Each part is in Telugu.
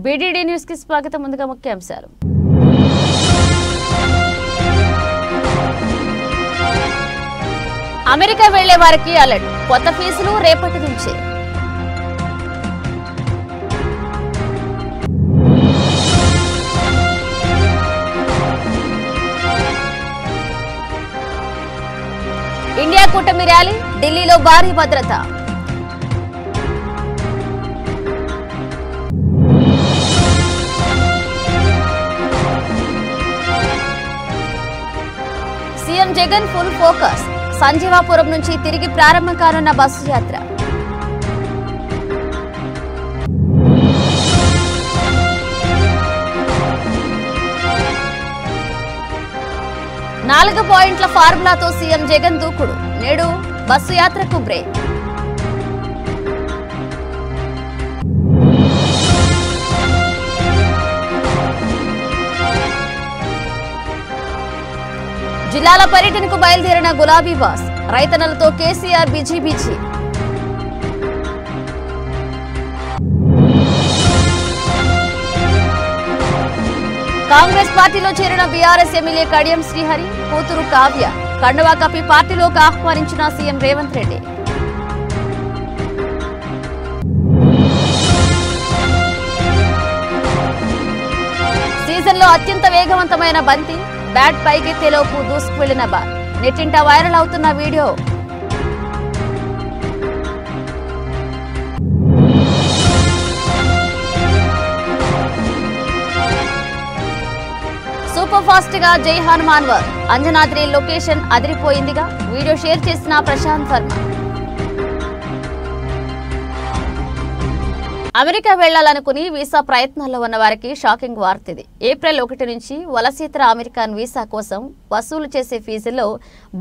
బీడీడీ న్యూస్ కి స్వాగతం. ముందుగా ముఖ్యాంశాలు. అమెరికా వెళ్లే వారికి అలర్ట్, కొత్త ఫీజులు రేపటి నుంచే. ఇండియా కూటమి ర్యాలీ, ఢిల్లీలో భారీ భద్రత. సీఎం జగన్ ఫుల్ ఫోకస్, సంజీవాపురం నుంచి తిరిగి ప్రారంభం కానున్న బస్సు యాత్ర. నాలుగు పాయింట్ల ఫార్ములాతో సీఎం జగన్ దూకుడు, నేడు బస్సు యాత్రకు బ్రేక్. జిల్లాల పర్యటనకు బయలుదేరిన గులాబీ బాస్, రైతన్నలతో కేసీఆర్ బిజీ. కాంగ్రెస్ పార్టీలో చేరిన బీఆర్ఎస్ ఎమ్మెల్యే కడియం శ్రీహరి కూతురు కావ్య కండువా కప్పి పార్టీలోకి ఆహ్వానించిన సీఎం రేవంత్ రెడ్డి. సీజన్లో అత్యంత వేగవంతమైన బంతి, బ్యాట్ పైకెత్తేలోపు దూసుకు వెళ్లిన బాల్, నెట్టింట వైరల్ అవుతున్న వీడియో. సూపర్ ఫాస్ట్ గా జై హనుమాన్ వర్, అంజనాద్రి లొకేషన్ అదిరిపోయిందిగా, వీడియో షేర్ చేసిన ప్రశాంత్ వర్మ. అమెరికా వెళ్లాలనుకుని వీసా ప్రయత్నాల్లో ఉన్న వారికి షాకింగ్ వార్త ఇది. ఏప్రిల్ 1 నుంచి వలసేతర అమెరికన్ వీసా కోసం వసూలు చేసే ఫీజుల్లో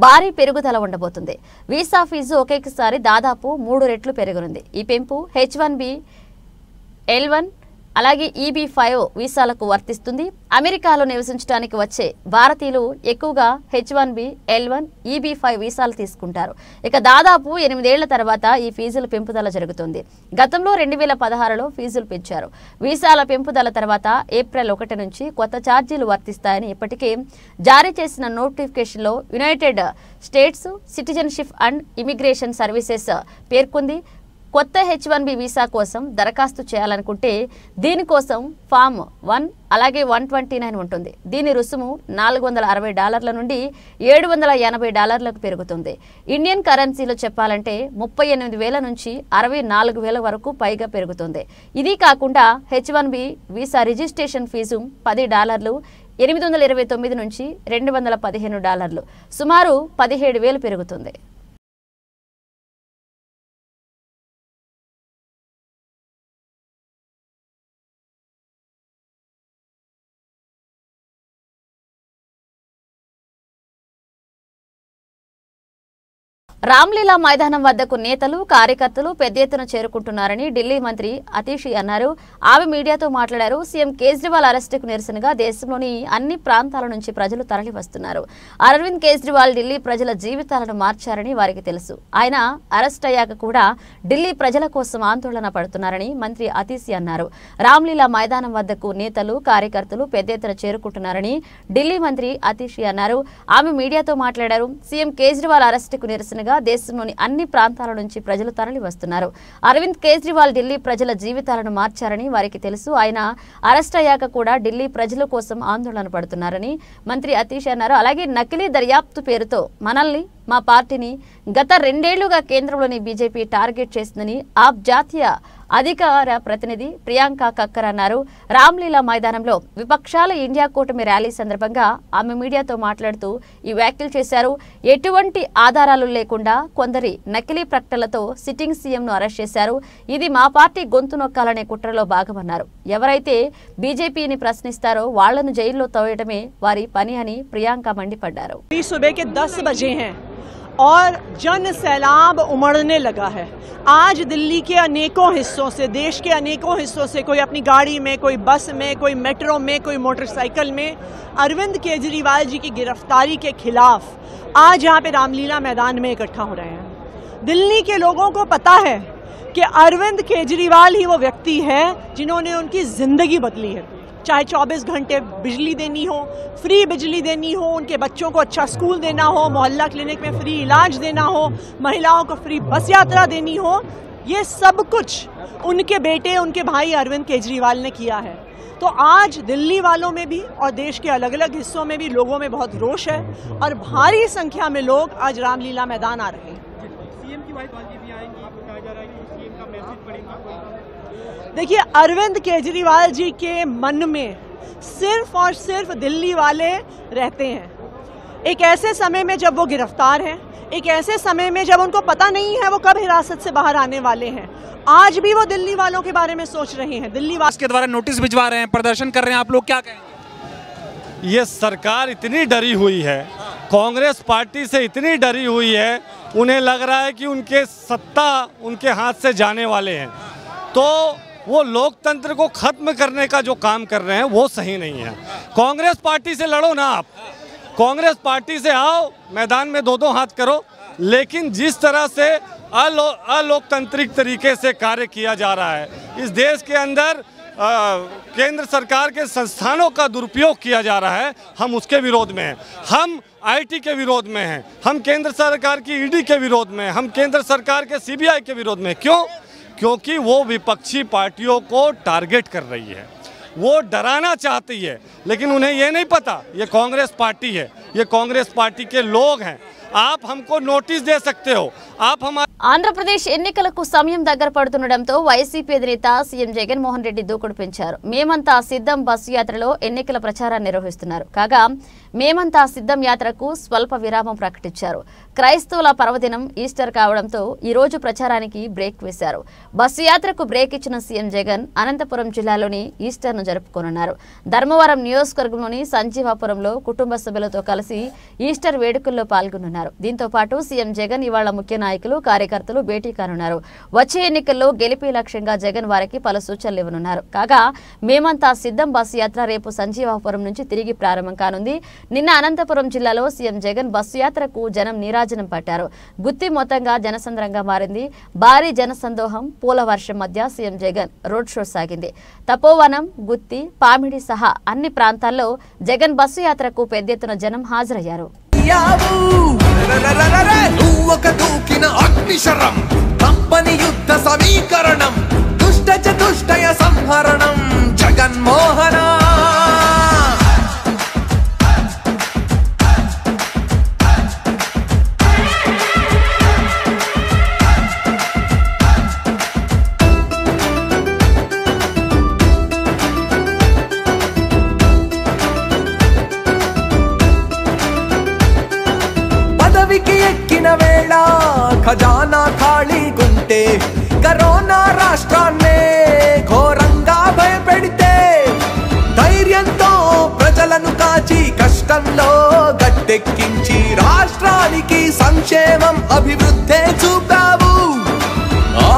భారీ పెరుగుదల ఉండబోతుంది. వీసా ఫీజు ఒకేసారి దాదాపు 3 రెట్లు పెరగనుంది. ఈ పెంపు H1B, L1 అలాగే EB-5 వీసాలకు వర్తిస్తుంది. అమెరికాలో నివసించడానికి వచ్చే భారతీయులు ఎక్కువగా H1B, L1, EB-5 వీసాలు తీసుకుంటారు. ఇక దాదాపు 8 ఏళ్ల తర్వాత ఈ ఫీజుల పెంపుదల జరుగుతుంది. గతంలో 2016లో ఫీజులు పెంచారు. వీసాల పెంపుదల తర్వాత ఏప్రిల్ 1 నుంచి కొత్త ఛార్జీలు వర్తిస్తాయని ఇప్పటికే జారీ చేసిన నోటిఫికేషన్లో United states citizenship and immigration services పేర్కొంది. కొత్త H1B వీసా కోసం దరఖాస్తు చేయాలనుకుంటే దీనికోసం ఫామ్ 1 అలాగే 129 ఉంటుంది. దీని రుసుము $460 నుండి $780 పెరుగుతుంది. ఇండియన్ కరెన్సీలో చెప్పాలంటే 38,000 నుంచి 64,000 వరకు పైగా పెరుగుతుంది. ఇది కాకుండా H1B వీసా రిజిస్ట్రేషన్ ఫీజు $10, 829 నుంచి $215, సుమారు 17,000 పెరుగుతుంది. రామ్లీలా మైదానం వద్దకు నేతలు, కార్యకర్తలు పెద్ద ఎత్తున చేరుకుంటున్నారని ఢిల్లీ మంత్రి అతీషి అన్నారు. ఆమె మీడియాతో మాట్లాడారు. సీఎం కేజ్రీవాల్ అరెస్టుకు నిరసనగా దేశంలోని అన్ని ప్రాంతాల నుంచి ప్రజలు తరలి వస్తున్నారు. అరవింద్ కేజ్రీవాల్ ఢిల్లీ ప్రజల జీవితాలను మార్చారని వారికి తెలుసు. ఆయన అరెస్ట్ అయ్యాక కూడా ఢిల్లీ ప్రజల కోసం ఆందోళన పడుతున్నారని మంత్రి అతీషి అన్నారు. రామ్లీలా మైదానం వద్దకు నేతలు, కార్యకర్తలు పెద్ద ఎత్తున చేరుకుంటున్నారని ఢిల్లీ మంత్రి అతీషి అన్నారు. ఆమె మీడియాతో మాట్లాడారు. సీఎం కేజ్రీవాల్ అరెస్టుకు నిరసనగా దేశంలోని అన్ని ప్రాంతాల నుంచి ప్రజలు తరలి వస్తున్నారు. అరవింద్ కేజ్రీవాల్ ఢిల్లీ ప్రజల జీవితాలను మార్చారని వారికి తెలుసు. ఆయన అరెస్ట్ అయ్యాక కూడా ఢిల్లీ ప్రజల కోసం ఆందోళన పడుతున్నారని మంత్రి అతీష్ అన్నారు. అలాగే నకిలీ దర్యాప్తు పేరుతో మనల్ని, మా పార్టీని గత 2 ఏళ్లుగా కేంద్రంలోని బీజేపీ టార్గెట్ చేసిందని ఆప్ జాతీయ అధికార ప్రతినిధి ప్రియాంక కక్కర్ అన్నారు. రామ్లీలా మైదానంలో విపక్షాల ఇండియా కూటమి ర్యాలీ సందర్భంగా ఆమె మీడియాతో మాట్లాడుతూ ఈ వ్యాఖ్యలు చేశారు. ఎటువంటి ఆధారాలు లేకుండా కొందరి నకిలీ ప్రకటనలతో సిట్టింగ్ సీఎంను అరెస్ట్ చేశారు. ఇది మా పార్టీ గొంతు నొక్కాలనే కుట్రలో భాగమన్నారు. ఎవరైతే బీజేపీని ప్రశ్నిస్తారో వాళ్లను జైల్లో తోయడమే వారి పని అని ప్రియాంక మండిపడ్డారు. और जन सैलाब उमड़ने लगा है। आज दिल्ली के अनेकों हिस्सों से, देश के अनेकों हिस्सों से कोई अपनी गाड़ी में, कोई बस में, कोई मेट्रो में, कोई मोटरसाइकिल में अरविंद केजरीवाल जी की गिरफ्तारी के खिलाफ आज यहाँ पे रामलीला मैदान में इकट्ठा हो रहे हैं। दिल्ली के लोगों को पता है कि अरविंद केजरीवाल ही वो व्यक्ति है जिन्होंने उनकी जिंदगी बदली है। चाहे 24 घंटे बिजली देनी हो, फ्री बिजली देनी हो, उनके बच्चों को अच्छा स्कूल देना हो, मोहल्ला क्लिनिक में फ्री इलाज देना हो, महिलाओं को फ्री बस यात्रा देनी हो, ये सब कुछ उनके बेटे, उनके भाई अरविंद केजरीवाल ने किया है। तो आज दिल्ली वालों में भी और देश के अलग अलग हिस्सों में भी लोगों में बहुत रोष है और भारी संख्या में लोग आज रामलीला मैदान आ रहे हैं। सीएम की वाइफ आज भी आएंगी, कहा जा रहा है कि सीएम का मैसेज पड़ेगा। देखिए, अरविंद केजरीवाल जी के मन में सिर्फ और सिर्फ दिल्ली वाले रहते हैं। एक ऐसे समय में जब वो गिरफ्तार हैं, एक ऐसे समय में जब उनको पता नहीं है वो कब हिरासत से बाहर आने वाले हैं, आज भी वो दिल्ली वालों के बारे में सोच रहे हैं। दिल्ली वालों के द्वारा नोटिस भिजवा रहे हैं, प्रदर्शन कर रहे हैं, आप लोग क्या कहेंगे? ये सरकार इतनी डरी हुई है, कांग्रेस पार्टी से इतनी डरी हुई है, उन्हें लग रहा है कि उनके सत्ता उनके हाथ से जाने वाले हैं, तो वो लोकतंत्र को खत्म करने का जो काम कर रहे हैं वो सही नहीं है। कांग्रेस पार्टी से लड़ो ना, आप कांग्रेस पार्टी से आओ, मैदान में दो हाथ करो, लेकिन जिस तरह से अलोकतांत्रिक तरीके से कार्य किया जा रहा है, इस देश के अंदर केंद्र सरकार के संस्थानों का दुरुपयोग किया जा रहा है, हम उसके विरोध में हैं। हम आईटी के विरोध में हैं, हम केंद्र सरकार की ईडी के विरोध में, हम केंद्र सरकार के सीबीआई के विरोध में। क्यों? क्योंकि वो विपक्षी पार्टियों को टारगेट कर रही है, वो डराना चाहती है, लेकिन उन्हें ये नहीं पता ये कांग्रेस पार्टी है, ये कांग्रेस पार्टी के लोग हैं। आप हमको नोटिस दे सकते हो, आप हमारे ఆంధ్రప్రదేశ్ ఎన్నికలకు సమయం దగ్గర పడుతుండటంతో వైసీపీ అధినేత సీఎం జగన్మోహన్ రెడ్డి దూకుడు పెంచారు. మేమంతా సిద్ధం బస్సు యాత్రలో ఎన్నికల ప్రచారాన్ని నిర్వహిస్తున్నారు. కాగా మేమంతా సిద్ధం యాత్రకు స్వల్ప విరామం ప్రకటించారు. క్రైస్తవుల పర్వదినం ఈస్టర్ కావడంతో ఈ రోజు ప్రచారానికి బ్రేక్ వేశారు. బస్సు యాత్రకు బ్రేక్ ఇచ్చిన సీఎం జగన్ అనంతపురం జిల్లాలోని ఈస్టర్ను జరుపుకోనున్నారు. ధర్మవరం నియోజకవర్గంలోని సంజీవాపురంలో కుటుంబ సభ్యులతో కలిసి ఈస్టర్ వేడుకల్లో పాల్గొనున్నారు. దీంతో పాటు సీఎం జగన్ ఇవాళ ముఖ్య నాయకులు కార్యకర్తలు భేటీ కానున్నారు. వచ్చే ఎన్నికల్లో గెలిపే లక్ష్యంగా జగన్ వారికి పలు సూచనలు ఇవ్వనున్నారు. కాగా మేమంతా సిద్ధం బస్సు యాత్ర రేపు సంజీవాపురం నుంచి తిరిగి ప్రారంభం కానుంది. నిన్న అనంతపురం జిల్లాలో సీఎం జగన్ బస్సు యాత్రకు జనం నీరాజనం పట్టారు. గుత్తి మొత్తంగా జనసంద్రంగా మారింది. భారీ జనసందోహం, పూల వర్షం మధ్య సీఎం జగన్ రోడ్ షో సాగింది. తపోవనం, గుత్తి, పామిడి సహా అన్ని ప్రాంతాల్లో జగన్ బస్సు యాత్రకు పెద్ద ఎత్తున జనం హాజరయ్యారు. యుద్ధ సమీకరణం, దుష్ట చతుష్టయ సంహరణం, జగన్మోహన ఎక్కిన వేళ ఖజానా ఖాళీగుంటే, కరోనా రాష్ట్రాన్నే ఘోరంగా భయపెడితే, ధైర్యంతో ప్రజలను కాచి కష్టంలో గట్టెక్కించి రాష్ట్రానికి సంక్షేమం అభివృద్ధే చూపావు.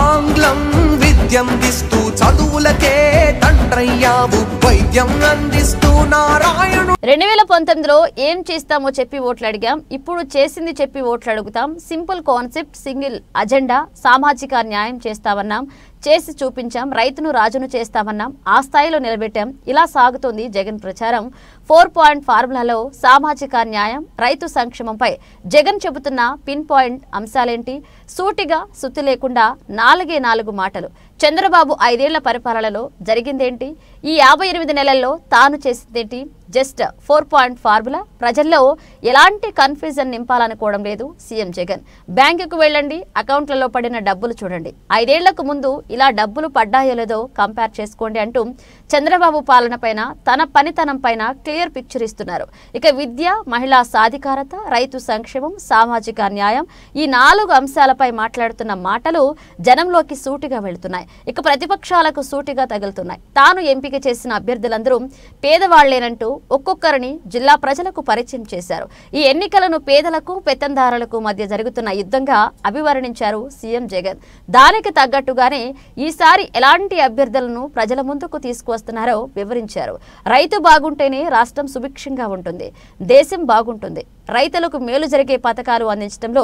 ఆంగ్లం విద్యందిస్తూ చదువులకే తండ్రయ్యావు, వైద్యం అందిస్తూ నారాయణు. 2019లో ఏం చేస్తామో చెప్పి ఓట్లు అడిగాం, ఇప్పుడు చేసింది చెప్పి ఓట్లు అడుగుతాం. Simple concept, single agenda. సామాజిక న్యాయం చేస్తామన్నాం, చేసి చూపించాం. రైతును రాజును చేస్తామన్నాం, ఆ స్థాయిలో నిలబెట్టాం. ఇలా సాగుతోంది జగన్ ప్రచారం. 4 పాయింట్ ఫార్ములాలో సామాజిక న్యాయం, రైతు సంక్షేమంపై జగన్ చెబుతున్న పిన్ పాయింట్ అంశాలేంటి? సూటిగా సుత్తి లేకుండా 4 మాటలు. చంద్రబాబు 5 ఏళ్ల పరిపాలనలో జరిగిందేంటి? ఈ 58 నెలల్లో తాను చేసిందేంటి? Just 4 point formula. ప్రజల్లో ఎలాంటి కన్ఫ్యూజన్ నింపాలనుకోవడం లేదు సీఎం జగన్. బ్యాంకుకు వెళ్ళండి, అకౌంట్లలో పడిన డబ్బులు చూడండి. 5 ఏళ్లకు ముందు ఇలా డబ్బులు పడ్డాయో లేదో కంపేర్ చేసుకోండి అంటూ చంద్రబాబు పాలన పైన, తన పనితనం పైన క్లియర్ పిక్చర్ ఇస్తున్నారు. ఇక విద్య, మహిళా సాధికారత, రైతు సంక్షేమం, సామాజిక న్యాయం, ఈ 4 అంశాలపై మాట్లాడుతున్న మాటలు జనంలోకి సూటిగా వెళుతున్నాయి. ఇక ప్రతిపక్షాలకు సూటిగా తగులుతున్నాయి. తాను ఎంపిక చేసిన అభ్యర్థులందరూ పేదవాళ్లేనంటూ ఒక్కొక్కరిని జిల్లా ప్రజలకు పరిచయం చేశారు. ఈ ఎన్నికలను పేదలకు పెత్తందారులకు మధ్య జరుగుతున్న యుద్ధంగా అభివర్ణించారు సీఎం జగన్. దానికి తగ్గట్టుగానే ఈసారి ఎలాంటి అభ్యర్థులను ప్రజల ముందుకు తీసుకువస్తున్నారో వివరించారు. రైతు బాగుంటేనే రాష్ట్రం సుభిక్షంగా ఉంటుంది, దేశం బాగుంటుంది. రైతులకు మేలు జరిగే పథకాలు అందించడంలో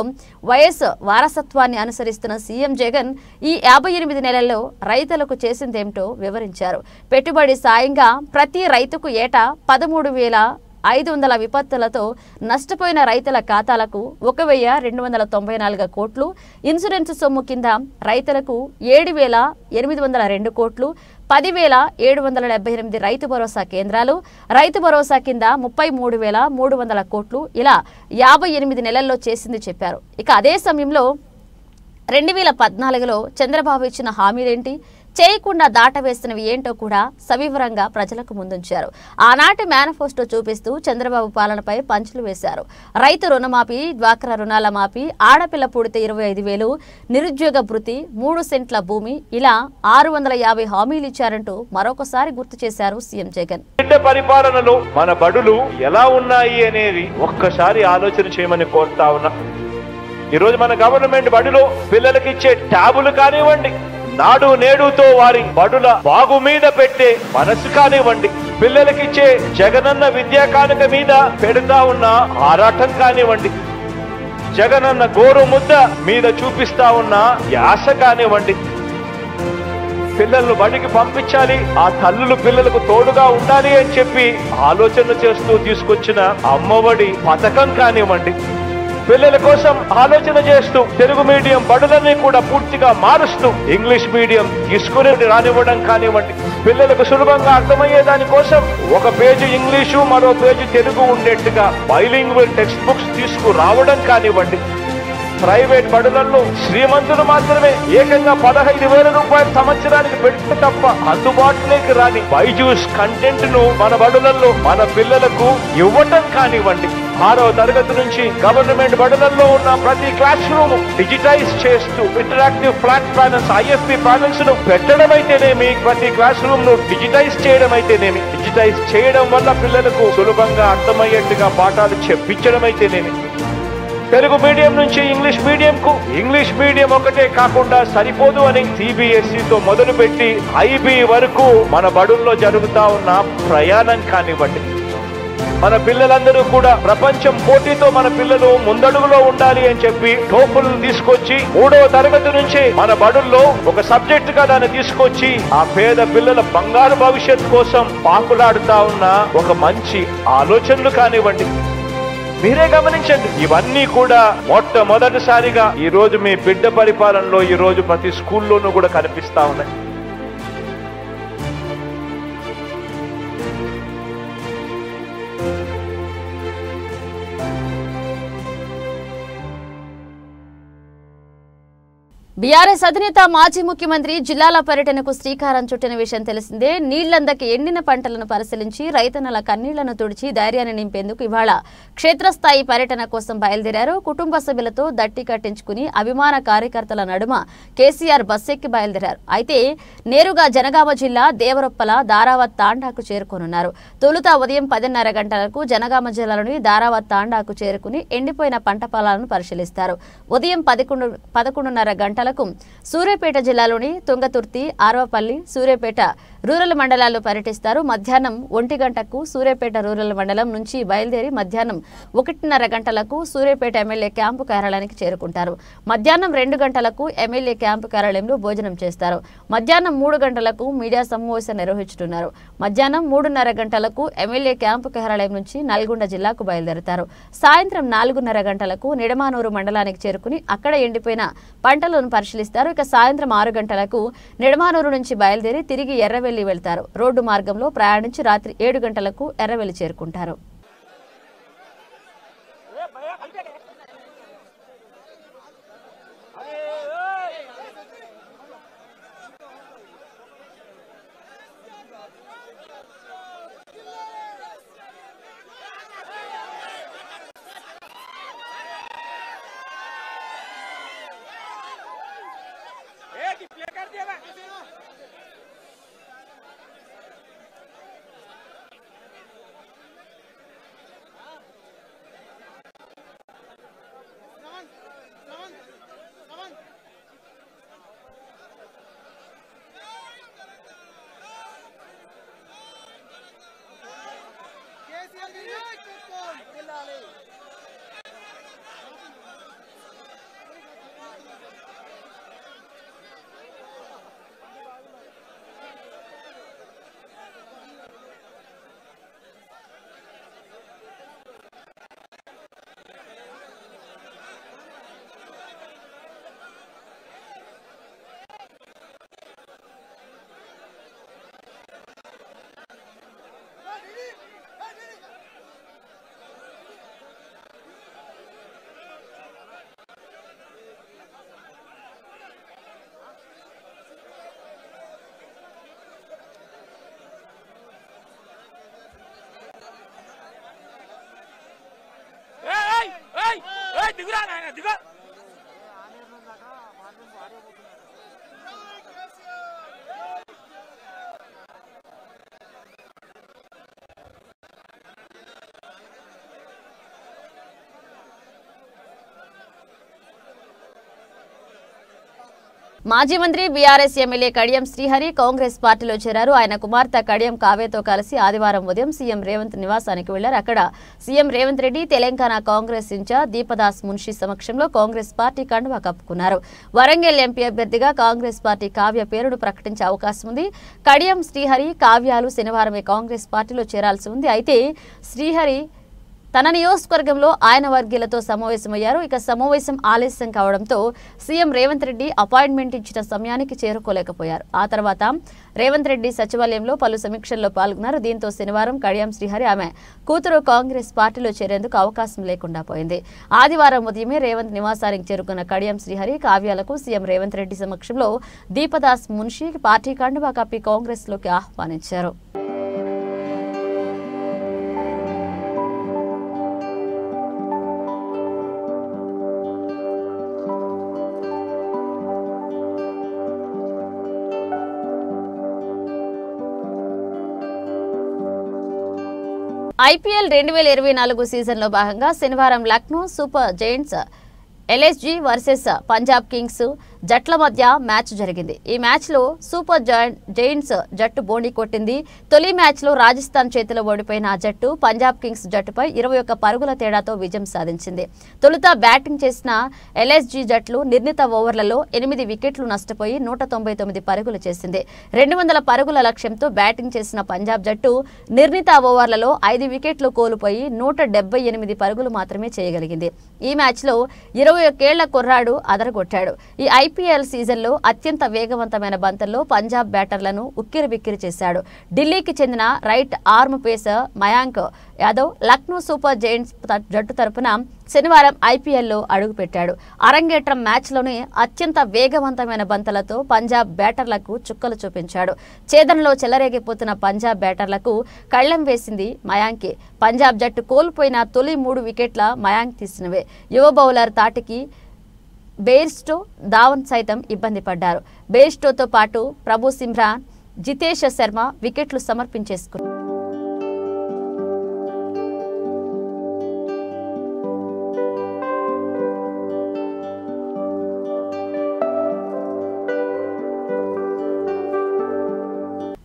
వైఎస్ వారసత్వాన్ని అనుసరిస్తున్న సీఎం జగన్ ఈ 58 నెలల్లో రైతులకు చేసిందేమిటో వివరించారు. పెట్టుబడి సాయంగా ప్రతి రైతుకు ఏటా 13,500 విపత్తులతో నష్టపోయిన రైతుల ఖాతాలకు 1,294 కోట్లు, ఇన్సూరెన్స్ సొమ్ము కింద రైతులకు 7,802 కోట్లు, 10,778 రైతు భరోసా కేంద్రాలు, రైతు భరోసా కింద 33,300 కోట్లు ఇలా 58 నెలల్లో చేసింది చెప్పారు. ఇక అదే సమయంలో 2014లో చంద్రబాబు ఇచ్చిన హామీలేంటి, చేయకుండా దాటవేసినవి ఏంటో కూడా సవివరంగా ప్రజలకు ముందుంచారు. ఆనాటి మేనిఫెస్టో చూపిస్తూ చంద్రబాబు పాలనపై పంచులు వేశారు. రైతు రుణమాఫీ, డ్వాక్రా రుణాల మాఫీ, ఆడపిల్ల పుడితే 25,000, నిరుద్యోగ భృతి, 3 సెంట్ల భూమి ఇలా 650 హామీలు ఇచ్చారంటూ మరొకసారి గుర్తు చేశారు సీఎం జగన్. పరిపాలనలో మన బడులు ఎలా ఉన్నాయి అనేది ఒక్కసారి ఆలోచన చేయమని కోరుతా ఉన్నా. ఈరోజు మన గవర్నమెంట్ బడిలో పిల్లలకి ఇచ్చే ట్యాబులు కానివ్వండి, నాడు నేడుతో వారి బడుల బాగు మీద పెట్టే మనసు కానివ్వండి, పిల్లలకిచ్చే జగనన్న విద్యా కానుక మీద పెడతా ఉన్న ఆరాటం కానివ్వండి, జగనన్న గోరు ముద్ద మీద చూపిస్తా ఉన్న యాస కానివ్వండి, పిల్లలను బడికి పంపించాలి, ఆ తల్లులు పిల్లలకు తోడుగా ఉండాలి అని చెప్పి ఆలోచన చేస్తూ తీసుకొచ్చిన అమ్మఒడి పథకం కానివ్వండి, పిల్లల కోసం ఆలోచన చేస్తూ తెలుగు మీడియం బడులని కూడా పూర్తిగా మారుస్తూ ఇంగ్లీష్ మీడియం తీసుకుని రానివ్వడం కానివ్వండి, పిల్లలకు సులభంగా అర్థమయ్యే దానికోసం ఒక పేజీ ఇంగ్లీషు మరో పేజీ తెలుగు ఉండేట్టుగా బైలింగ్వల్ టెక్స్ట్ బుక్స్ తీసుకురావడం కానివ్వండి, ప్రైవేట్ బడులలో శ్రీమంతులు మాత్రమే ఏకంగా 15,000 రూపాయలు సంవత్సరానికి పెడితే తప్ప అందుబాటులోకి రాని బైజూస్ కంటెంట్ ను మన బడులలో మన పిల్లలకు ఇవ్వటం కానివ్వండి, 6వ తరగతి నుంచి గవర్నమెంట్ బడులలో ఉన్న ప్రతి క్లాస్ రూమ్ డిజిటైజ్ చేస్తూ interactive flat panels, IFP panels ను పెట్టడం అయితేనేమి, ప్రతి క్లాస్ రూమ్ ను డిజిటైజ్ చేయడం అయితేనేమి, డిజిటైజ్ చేయడం వల్ల పిల్లలకు సులభంగా అర్థమయ్యేట్టుగా పాఠాలు చెప్పించడం అయితేనేమి, తెలుగు మీడియం నుంచి ఇంగ్లీష్ మీడియం కు ఇంగ్లీష్ మీడియం ఒకటే కాకుండా సరిపోదు అని సిబిఎస్ఈతో మొదలుపెట్టి ఐబీ వరకు మన బడుల్లో జరుగుతా ఉన్న ప్రయాణం కానివ్వండి, మన పిల్లలందరూ కూడా ప్రపంచం పోటీతో మన పిల్లలు ముందడుగులో ఉండాలి అని చెప్పి టోఫుల్ తీసుకొచ్చి 3వ తరగతి నుంచి మన బడుల్లో ఒక సబ్జెక్ట్ గా దాన్ని తీసుకొచ్చి ఆ పేద పిల్లల బంగారు భవిష్యత్ కోసం పాకులాడుతా ఉన్న ఒక మంచి ఆలోచనలు కానివ్వండి, మీరే గమనించండి. ఇవన్నీ కూడా మొట్టమొదటిసారిగా ఈ రోజు మీ బిడ్డ పరిపాలనలో ఈ రోజు ప్రతి స్కూల్లోనూ కూడా కనిపిస్తా ఉన్నాయి. బీఆర్ఎస్ అధినేత మాజీ ముఖ్యమంత్రి జిల్లాల పర్యటనకు శ్రీకారం చుట్టిన విషయం తెలిసిందే. నీళ్లందకి ఎండిన పంటలను పరిశీలించి రైతన్నల కన్నీళ్లను తుడిచి ధైర్యాన్ని నింపేందుకు ఇవాళ క్షేత్రస్థాయి పర్యటన కోసం బయలుదేరారు. కుటుంబ సభ్యులతో దట్టి కట్టించుకుని అభిమాన కార్యకర్తల నడుమ కేసీఆర్ బస్సెక్కి బయలుదేరారు. అయితే నేరుగా జనగామ జిల్లా దేవరొప్పల దారావత్ తాండాకు చేరుకోనున్నారు. తొలుత ఉదయం 10:30 గంటలకు జనగామ జిల్లాలోని దారావత్ తాండాకు చేరుకుని ఎండిపోయిన పంట పొలాలను పరిశీలిస్తారు. ఉదయం 11:30 గంటలకు సూర్యాపేట జిల్లాలోని తుంగతుర్తి, ఆర్వపల్లి, సూర్యాపేట రూరల్ మండలాల్లో పర్యటిస్తారు. మధ్యాహ్నం 1 గంటకు సూర్యాపేట రూరల్ మండలం నుంచి బయలుదేరి మధ్యాహ్నం 1:30 గంటలకు సూర్యాపేట ఎమ్మెల్యే క్యాంపు కార్యాలయానికి చేరుకుంటారు. మధ్యాహ్నం 2 గంటలకు ఎమ్మెల్యే క్యాంపు కార్యాలయంలో భోజనం చేస్తారు. మధ్యాహ్నం 3 గంటలకు మీడియా సమావేశం నిర్వహించుతున్నారు. మధ్యాహ్నం 3:30 గంటలకు ఎమ్మెల్యే క్యాంపు కార్యాలయం నుంచి నల్గొండ జిల్లాకు బయలుదేరుతారు. సాయంత్రం 4:30 గంటలకు నిడమానూరు మండలానికి చేరుకుని అక్కడ ఎండిపోయిన పంటలను పరిశీలిస్తారు. ఇక సాయంత్రం 6 గంటలకు నిడమానూరు నుంచి బయలుదేరి తిరిగి ఎర్రవెల్లి వెళ్తారు. రోడ్డు మార్గంలో ప్రయాణించి రాత్రి 7 గంటలకు ఎర్రవెల్లి చేరుకుంటారు. మాజీ మంత్రి బీఆర్ఎస్ ఎమ్మెల్యే కడియం శ్రీహరి కాంగ్రెస్ పార్టీలో చేరారు. ఆయన కుమార్తె కడియం కావ్యతో కలిసి ఆదివారం ఉదయం సీఎం రేవంత్ నివాసానికి వెళ్లారు. అక్కడ సీఎం రేవంత్ రెడ్డి తెలంగాణ కాంగ్రెస్ ఇన్ఛార్జ్ దీపదాస్ మున్షి సమక్షంలో కాంగ్రెస్ పార్టీ కండువా కప్పుకున్నారు. వరంగల్ ఎంపీ అభ్యర్థిగా కాంగ్రెస్ పార్టీ కావ్య పేరును ప్రకటించే అవకాశం ఉంది. కడియం శ్రీహరి కావ్యాలు శనివారమే కాంగ్రెస్ పార్టీలో చేరాల్సి ఉంది. అయితే శ్రీహరి తన నియోజకవర్గంలో ఆయన వర్గీయులతో సమావేశమయ్యారు. ఇక సమావేశం ఆలస్యం కావడంతో సీఎం రేవంత్ రెడ్డి అపాయింట్మెంట్ ఇచ్చిన సమయానికి చేరుకోలేకపోయారు. ఆ తర్వాత రేవంత్ రెడ్డి సచివాలయంలో పలు సమీక్షల్లో పాల్గొన్నారు. దీంతో శనివారం కడియం శ్రీహరి ఆమె కూతురు కాంగ్రెస్ పార్టీలో చేరేందుకు అవకాశం లేకుండా పోయింది. ఆదివారం ఉదయమే రేవంత్ నివాసానికి చేరుకున్న కడియం శ్రీహరి కావ్యాలకు సీఎం రేవంత్ రెడ్డి సమక్షంలో దీపదాస్ మున్షి పార్టీ కండువా కప్పి కాంగ్రెస్ లోకి ఆహ్వానించారు. ఐపీఎల్ 2024 సీజన్లో భాగంగా శనివారం Lucknow super Giants LSG versus Punjab Kings జట్ల మధ్య మ్యాచ్ జరిగింది. ఈ మ్యాచ్లో సూపర్ జైంట్స్ జట్టు బోణి కొట్టింది. తొలి మ్యాచ్లో రాజస్థాన్ చేతిలో ఓడిపోయిన ఆ జట్టు పంజాబ్ కింగ్స్ జట్టుపై 21 పరుగుల తేడాతో విజయం సాధించింది. తొలుత బ్యాటింగ్ చేసిన ఎల్ఎస్జీ జట్లు నిర్ణీత ఓవర్లలో 8 వికెట్లు నష్టపోయి 199 పరుగులు చేసింది. 200 పరుగుల లక్ష్యంతో బ్యాటింగ్ చేసిన పంజాబ్ జట్టు నిర్ణీత ఓవర్లలో 5 వికెట్లు కోల్పోయి 178 పరుగులు మాత్రమే చేయగలిగింది. ఈ మ్యాచ్లో 21 ఏళ్ల కుర్రాడు అదరగొట్టాడు. ఈ ఐపీఎల్ సీజన్లో అత్యంత వేగవంతమైన బంతుల్లో పంజాబ్ బ్యాటర్లను ఉక్కిరిబిక్కిరి చేశాడు. ఢిల్లీకి చెందిన right arm pacer Mayank Yadav Lucknow super Giants జట్టు తరపున శనివారం ఐపీఎల్లో అడుగుపెట్టాడు. అరంగేట్రం మ్యాచ్లోనే అత్యంత వేగవంతమైన బంతులతో పంజాబ్ బ్యాటర్లకు చుక్కలు చూపించాడు. ఛేదనలో చెలరేగిపోతున్న పంజాబ్ బ్యాటర్లకు కళ్లెం వేసింది మయాంకే. పంజాబ్ జట్టు కోల్పోయిన తొలి 3 వికెట్ల మయాంక్ తీసినవే. యువ బౌలర్ తాటికి బెయిర్స్టో ధావన్ సైతం ఇబ్బంది పడ్డారు. బెయిర్స్టోతో పాటు ప్రభు సిమ్రాన్ జితేష్ శర్మ వికెట్లు సమర్పించేసుకున్నారు.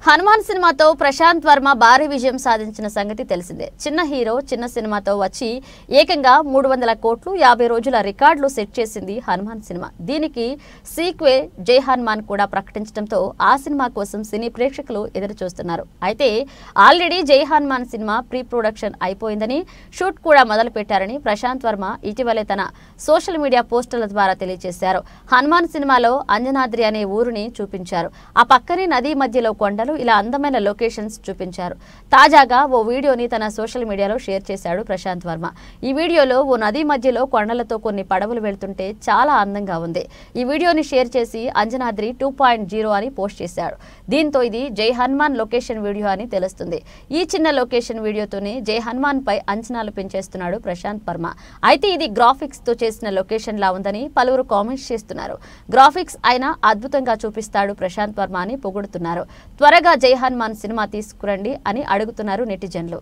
హనుమాన్ సినిమాతో ప్రశాంత్ వర్మ భారీ విజయం సాధించిన సంగతి తెలిసిందే. చిన్న హీరో చిన్న సినిమాతో వచ్చి ఏకంగా 300 కోట్లు 50 రోజుల రికార్డులు సెట్ చేసింది హనుమాన్ సినిమా. దీనికి సీక్వెల్ జై హనుమాన్ కూడా ప్రకటించడంతో ఆ సినిమా కోసం సినీ ప్రేక్షకులు ఎదురు చూస్తున్నారు. అయితే ఆల్రెడీ జై హనుమాన్ సినిమా ప్రీ ప్రొడక్షన్ అయిపోయిందని, షూట్ కూడా మొదలు పెట్టారని ప్రశాంత్ వర్మ ఇటీవలే తన సోషల్ మీడియా పోస్టుల ద్వారా తెలియజేశారు. హనుమాన్ సినిమాలో అంజనాద్రి అనే ఊరుని చూపించారు. ఆ పక్కనే నదీ మధ్యలో కొండలు, ఇలా అందమైన లొకేషన్స్ చూపించారు. తాజాగా ఓ వీడియోని తన సోషల్ మీడియాలో షేర్ చేశాడు ప్రశాంత్ వర్మ. ఈ వీడియోలో ఓ నది మధ్యలో కొండలతో కొన్ని పడవలు వెళ్తుంటే చాలా అందంగా ఉంది. ఈ వీడియోని షేర్ చేసి అంజనాద్రి 2.0 అని పోస్ట్ చేశాడు. దీంతో ఇది జై హనుమాన్ లొకేషన్ వీడియో అని తెలుస్తుంది. ఈ చిన్న లొకేషన్ వీడియోతోనే జై హనుమాన్ పై అంచనాలు పెంచేస్తున్నాడు ప్రశాంత్ వర్మ. అయితే ఇది గ్రాఫిక్స్ తో చేసిన లొకేషన్ లా ఉందని పలువురు కామెంట్స్ చేస్తున్నారు. గ్రాఫిక్స్ అయినా అద్భుతంగా చూపిస్తాడు ప్రశాంత్ వర్మ అని పొగుడుతున్నారు. త్వరగా జై హనుమాన్ సినిమా తీసుకురండి అని అడుగుతున్నారు నెటిజన్లు.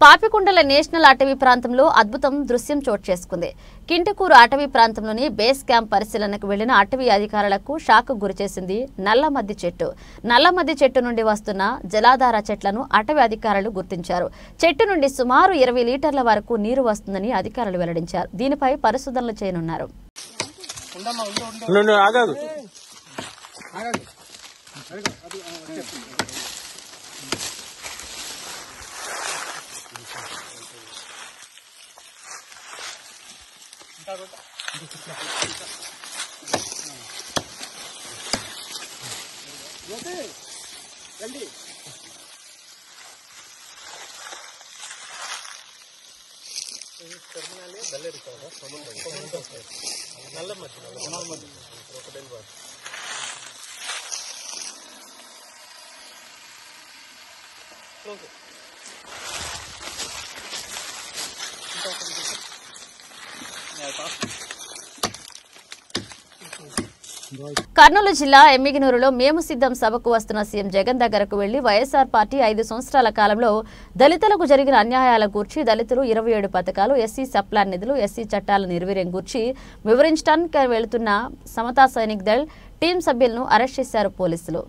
పాపికొండల నేషనల్ అటవీ ప్రాంతంలో అద్భుతం దృశ్యం చోటు చేసుకుంది. కింటకూరు అటవీ ప్రాంతంలోని బేస్ క్యాంప్ పరిశీలనకు వెళ్లిన అటవీ అధికారులకు షాక్ గురిచేసింది నల్లమద్ది చెట్టు. నల్లమద్ది చెట్టు నుండి వస్తున్న జలాధార చెట్లను అటవీ అధికారులు గుర్తించారు. చెట్టు నుండి సుమారు 20 లీటర్ల వరకు నీరు వస్తుందని అధికారులు వెల్లడించారు. దీనిపై పరిశోధనలు చేయనున్నారు. కర్నూలు జిల్లా ఎమ్మిగనూరులో మేము సిద్ధం సభకు వస్తున్న సీఎం జగన్ దగ్గరకు వెళ్లి వైఎస్ఆర్ పార్టీ 5 సంవత్సరాల కాలంలో దళితులకు జరిగిన అన్యాయాల గూర్చి, దళితులు 27 పథకాలు, ఎస్సీ సప్లాన్ నిధులు, ఎస్సీ చట్టాల నిర్వీర్యం గూర్చి వివరించడానికి వెళుతున్న సమతా సైనిక్ దళ్ టీం సభ్యులను అరెస్ట్ చేశారు పోలీసులు.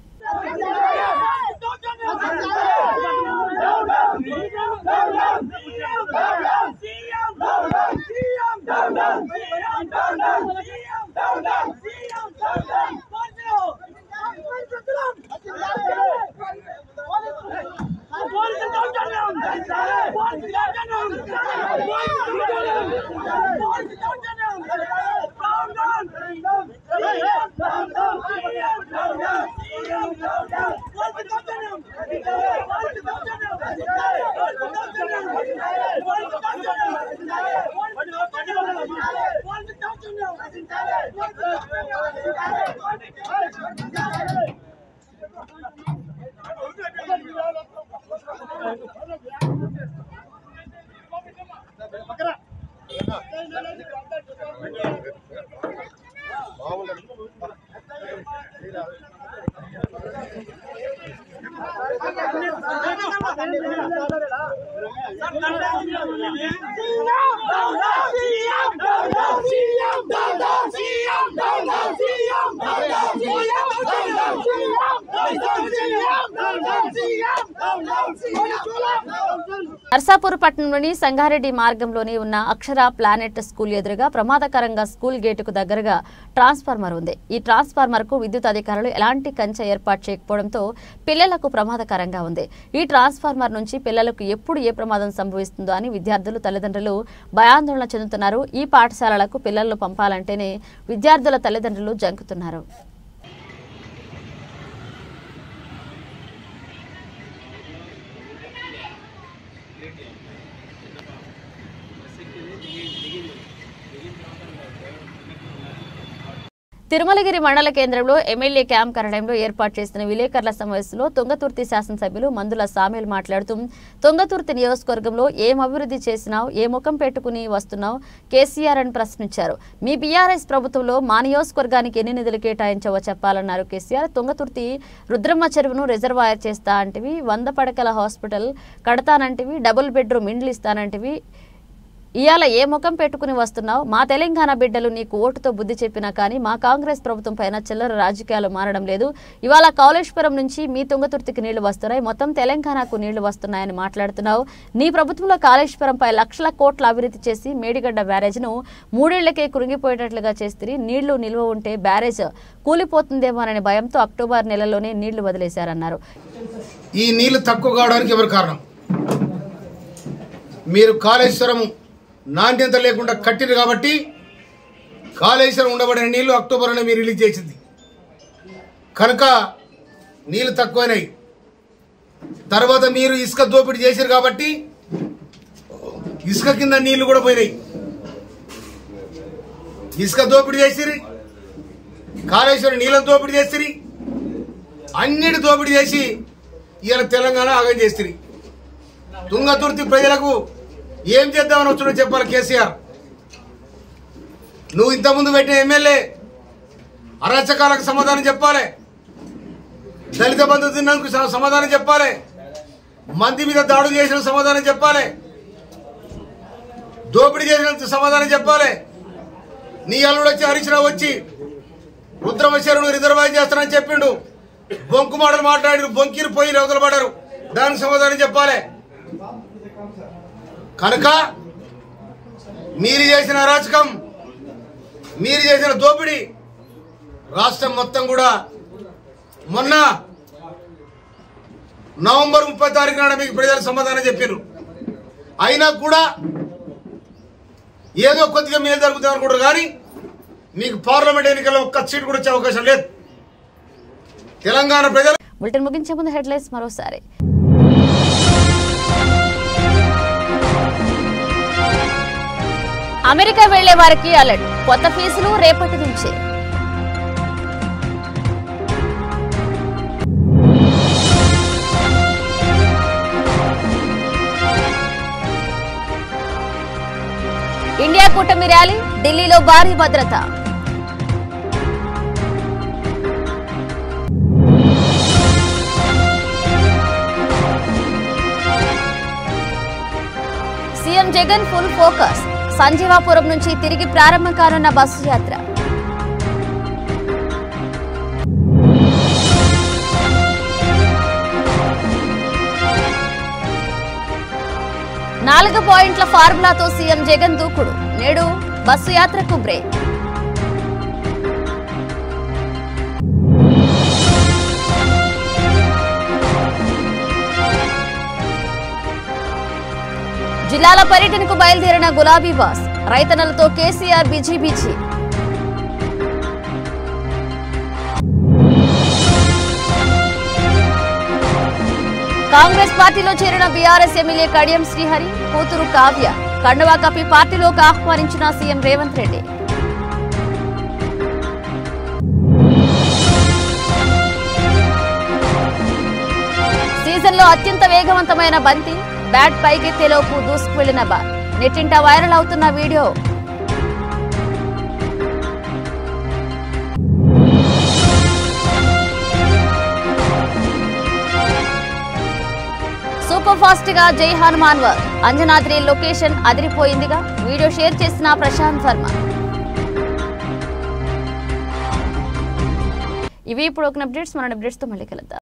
నర్సాపూర్ పట్టణంలోని సంగారెడ్డి మార్గంలోని ఉన్న అక్షర ప్లానెట్ స్కూల్ ఎదురుగా ప్రమాదకరంగా స్కూల్ గేటుకు దగ్గరగా ట్రాన్స్ఫార్మర్ ఉంది. ఈ ట్రాన్స్ఫార్మర్ కు విద్యుత్ అధికారులు ఎలాంటి కంచె ఏర్పాటు చేయకపోవడంతో పిల్లలకు ప్రమాదకరంగా ఉంది. ఈ ట్రాన్స్ఫార్మర్ నుంచి పిల్లలకు ఎప్పుడు ఏ ప్రమాదం సంభవిస్తుందో అని విద్యార్థులు, తల్లిదండ్రులు భయాందోళన చెందుతున్నారు. ఈ పాఠశాలలకు పిల్లలను పంపాలంటేనే విద్యార్థుల తల్లిదండ్రులు జంకుతున్నారు. తిరుమలగిరి మండల కేంద్రంలో ఎమ్మెల్యే క్యాంప్ కార్యాలయంలో ఏర్పాటు చేసిన విలేకరుల సమావేశంలో తుంగతుర్తి శాసనసభ్యులు మందుల సామేల్ మాట్లాడుతూ, తుంగతుర్తి నియోజకవర్గంలో ఏం అభివృద్ధి చేసినావు, ఏ ముఖం పెట్టుకుని వస్తున్నావు కేసీఆర్ అని ప్రశ్నించారు. మీ బీఆర్ఎస్ ప్రభుత్వంలో మా నియోజకవర్గానికి ఎన్ని నిధులు కేటాయించావో చెప్పాలన్నారు కేసీఆర్. తుంగతుర్తి రుద్రమ్మ చెరువును రిజర్వాయర్ చేస్తా అంటివి, 100 పడకల హాస్పిటల్ కడతానంటివి, డబుల్ బెడ్రూమ్ ఇండ్లు ఇస్తానంటివి, ఇవాళ ఏ ముఖం పెట్టుకుని వస్తున్నావు? మా తెలంగాణ బిడ్డలు నీకు ఓటుతో బుద్ధి చెప్పినా కానీ మా కాంగ్రెస్ ప్రభుత్వం పైన చిల్లర రాజకీయాలు మారడం లేదు. ఇవాళ కాళేశ్వరం నుంచి మీ తుంగతుర్తికి నీళ్లు వస్తున్నాయి, మొత్తం తెలంగాణకు నీళ్లు వస్తున్నాయని మాట్లాడుతున్నావు. నీ ప్రభుత్వంలో కాళేశ్వరంపై లక్షల కోట్ల అభివృద్ధి చేసి మేడిగడ్డ బ్యారేజ్ను 3 ఏళ్లకే కురింగిపోయేటట్లుగా చేస్తే నీళ్లు నిల్వ ఉంటే బ్యారేజ్ కూలిపోతుందేమోననే భయంతో అక్టోబర్ నెలలోనే నీళ్లు వదిలేశారన్నారు. ఈ నీళ్లు తక్కువ కావడానికి ఎవరు కారణం? మీరు కాళేశ్వరం నాణ్యత లేకుండా కట్టిరు కాబట్టి కాళేశ్వరం ఉండబడిన నీళ్లు అక్టోబర్లోనే మీరు రిలీజ్ చేసింది కనుక నీళ్లు తక్కువైనాయి. తర్వాత మీరు ఇసుక దోపిడీ చేశారు కాబట్టి ఇసుక కింద నీళ్లు కూడా పోయినాయి. ఇసుక దోపిడీ చేసిరి, కాళేశ్వరం నీళ్ళను దోపిడీ చేసిరి, అన్నిటి దోపిడీ చేసి ఇవాళ తెలంగాణ ఆగం చేసిరి. తుంగతుర్తి ప్రజలకు ఏం చేద్దామని వచ్చాడో చెప్పాలి కేసీఆర్. నువ్వు ఇంతకుముందు పెట్టిన ఎమ్మెల్యే అరాచకాలకు సమాధానం చెప్పాలి, దళిత బంధు తిన్నందుకు సమాధానం చెప్పాలి, మంది మీద దాడులు చేసిన సమాధానం చెప్పాలి. దోపిడీ చేసినందుకు సమాధానం చెప్పాలి. నీ అల్లుడు వచ్చి హరీష్ రావు వచ్చి రుద్రమశరుడు రిజర్వాయర్ చేస్తానని చెప్పిండు. బొంకు మాటలు మాట్లాడి బొంకిరు పోయి రవతలు పడ్డారు. దానికి సమాధానం చెప్పాలి. కనుక మీరు చేసిన అరాచకం, మీరు చేసిన దోపిడీ రాష్ట్రం మొత్తం కూడా మొన్న నవంబర్ 30 తారీఖు నాడు మీకు ప్రజలు సమాధానం చెప్పారు. అయినా కూడా ఏదో కొద్దిగా మేలు జరుగుతుంది అనుకుంటారు, కానీ మీకు పార్లమెంట్ ఎన్నికల్లో ఒక్క సీట్ కూడా వచ్చే అవకాశం లేదు. తెలంగాణ ప్రజలు. బులెటిన్ ముగించే ముందు హెడ్లైన్స్ మరోసారి. అమెరికా వెళ్లే వారికి అలర్ట్, కొత్త ఫీజులు రేపటి నుంచే. ఇండియా కూటమి ర్యాలీ, ఢిల్లీలో భారీ భద్రత. సీఎం జగన్ ఫుల్ ఫోకస్, సంజీవాపురం నుంచి తిరిగి ప్రారంభం కానున్న బస్సు యాత్ర. నాలుగు పాయింట్ల ఫార్ములాతో సీఎం జగన్ దూకుడు, నేడు బస్సు యాత్రకు బ్రేక్. జిల్లాల పర్యటనకు బయలుదేరిన గులాబీ బాస్, రైతన్నలతో కేసీఆర్ బిజీ. కాంగ్రెస్ పార్టీలో చేరిన బీఆర్ఎస్ ఎమ్మెల్యే కడియం శ్రీహరి కూతురు కావ్య కండువా కప్పి పార్టీలోకి ఆహ్వానించిన సీఎం రేవంత్ రెడ్డి. సీజన్లో అత్యంత వేగవంతమైన బంతి, బ్యాట్ పైకెత్తేలోపు దూసుకువెళ్లిన బాల్, నెట్టింట వైరల్ అవుతున్న వీడియో. సూపర్ ఫాస్ట్ గా జై హనుమాన్ వర్క్, అంజనాద్రి లొకేషన్ అదిరిపోయిందిగా, వీడియో షేర్ చేసిన ప్రశాంత్ వర్మ. ఇవి ఇప్పుడు ఒక అప్డేట్స్, మన అప్డేట్స్ తో మళ్ళీ కలుద్దాం.